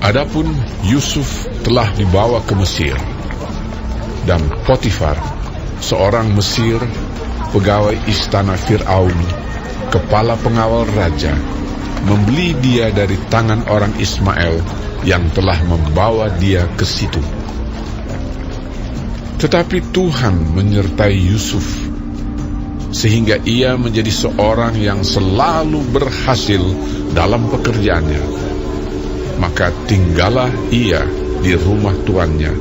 Adapun Yusuf telah dibawa ke Mesir, dan Potifar, seorang Mesir, pegawai istana Fir'aun, kepala pengawal raja, membeli dia dari tangan orang Ismail yang telah membawa dia ke situ. Tetapi Tuhan menyertai Yusuf, sehingga ia menjadi seorang yang selalu berhasil dalam pekerjaannya. Maka tinggallah ia di rumah tuannya,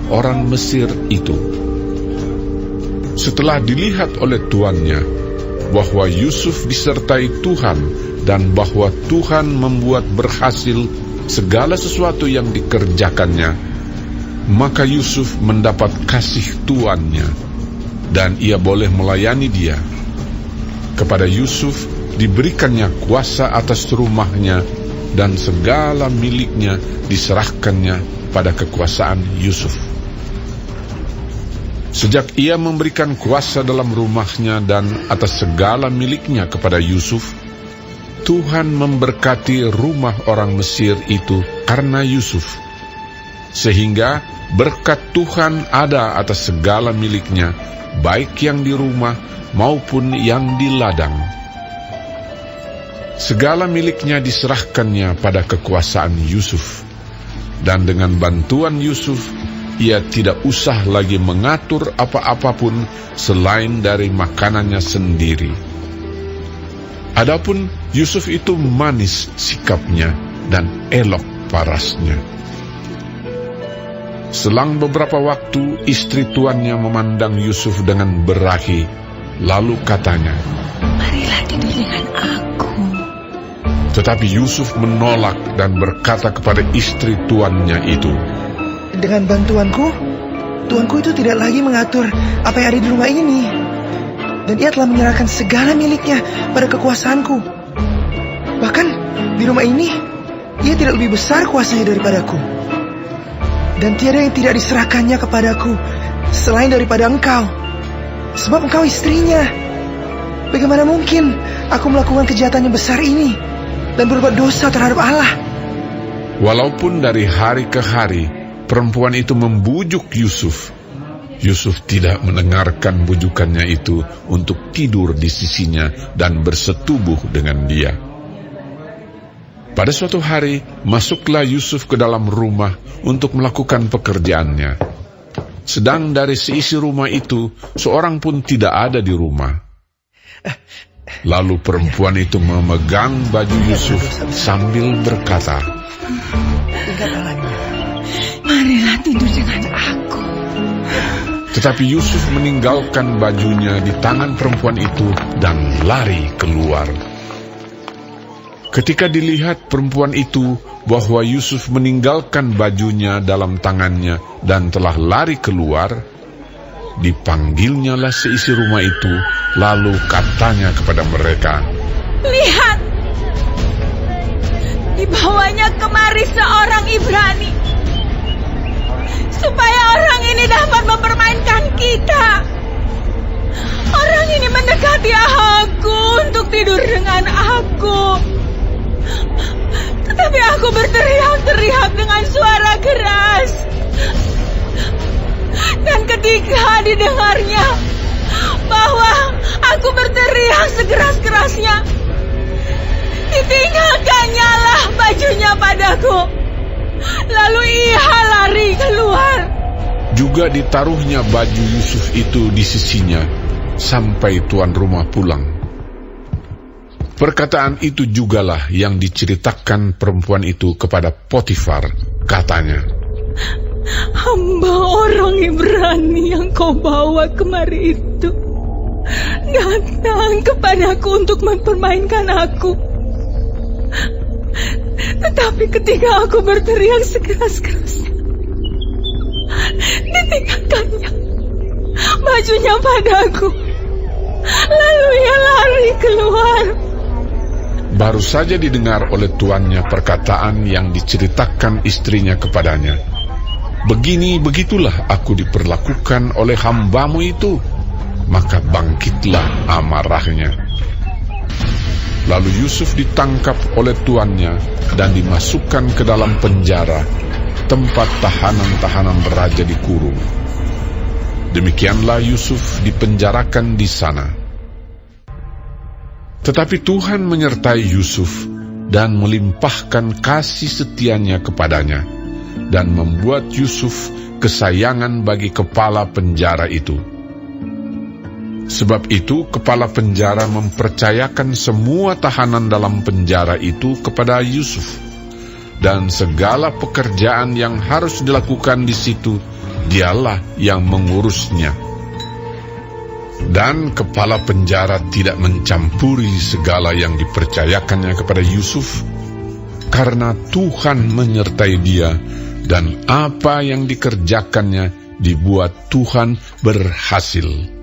orang Mesir itu. Setelah dilihat oleh tuannya bahwa Yusuf disertai Tuhan dan bahwa Tuhan membuat berhasil segala sesuatu yang dikerjakannya, maka Yusuf mendapat kasih tuannya dan ia boleh melayani dia. Kepada Yusuf diberikannya kuasa atas rumahnya, dan segala miliknya diserahkannya pada kekuasaan Yusuf. Sejak ia memberikan kuasa dalam rumahnya dan atas segala miliknya kepada Yusuf, Tuhan memberkati rumah orang Mesir itu karena Yusuf, sehingga berkat Tuhan ada atas segala miliknya, baik yang di rumah maupun yang di ladang. Segala miliknya diserahkannya pada kekuasaan Yusuf, dan dengan bantuan Yusuf, ia tidak usah lagi mengatur apa-apapun selain dari makanannya sendiri. Adapun Yusuf itu manis sikapnya dan elok parasnya. Selang beberapa waktu, istri tuannya memandang Yusuf dengan berahi, lalu katanya, "Marilah tidur dengan aku." Tetapi Yusuf menolak dan berkata kepada istri tuannya itu, "Dengan bantuanku, tuanku itu tidak lagi mengatur apa yang ada di rumah ini, dan ia telah menyerahkan segala miliknya pada kekuasaanku. Bahkan di rumah ini, ia tidak lebih besar kuasanya daripadaku. Dan tiada yang tidak diserahkannya kepadaku selain daripada engkau, sebab engkau istrinya. Bagaimana mungkin aku melakukan kejahatan yang besar ini dan berbuat dosa terhadap Allah?" Walaupun dari hari ke hari perempuan itu membujuk Yusuf, Yusuf tidak mendengarkan bujukannya itu untuk tidur di sisinya dan bersetubuh dengan dia. Pada suatu hari, masuklah Yusuf ke dalam rumah untuk melakukan pekerjaannya. Sedang dari seisi rumah itu, seorang pun tidak ada di rumah. Lalu perempuan itu memegang baju Yusuf sambil berkata, "Marilah tidur dengan aku." Tetapi Yusuf meninggalkan bajunya di tangan perempuan itu dan lari keluar. Ketika dilihat perempuan itu bahwa Yusuf meninggalkan bajunya dalam tangannya dan telah lari keluar, dipanggilnyalah seisi rumah itu, lalu katanya kepada mereka, "Lihat, dibawanya kemari seorang Ibrani, supaya orang ini dapat mempermainkan kita. Orang ini mendekati aku untuk tidur dengan aku. Tetapi aku berteriak-teriak dengan suara keras. Dan ketika didengarnya bahwa aku berteriak sekeras-kerasnya, ditinggalkannya lah bajunya padaku. Lalu ia lari keluar." Juga ditaruhnya baju Yusuf itu di sisinya sampai tuan rumah pulang. Perkataan itu jugalah yang diceritakan perempuan itu kepada Potifar. Katanya, "Hamba orang Ibrani yang kau bawa kemari itu datang kepadaku untuk mempermainkan aku. Tetapi ketika aku berteriak sekeras-kerasnya, ditinggalkannya bajunya padaku. Lalu ia lari keluar." Baru saja didengar oleh tuannya perkataan yang diceritakan istrinya kepadanya. "Begini-begitulah aku diperlakukan oleh hambamu itu." Maka bangkitlah amarahnya. Lalu Yusuf ditangkap oleh tuannya dan dimasukkan ke dalam penjara, tempat tahanan-tahanan raja dikurung. Demikianlah Yusuf dipenjarakan di sana. Tetapi Tuhan menyertai Yusuf dan melimpahkan kasih setianya kepadanya, dan membuat Yusuf kesayangan bagi kepala penjara itu. Sebab itu kepala penjara mempercayakan semua tahanan dalam penjara itu kepada Yusuf, dan segala pekerjaan yang harus dilakukan di situ dialah yang mengurusnya. Dan kepala penjara tidak mencampuri segala yang dipercayakannya kepada Yusuf, karena Tuhan menyertai dia, dan apa yang dikerjakannya dibuat Tuhan berhasil.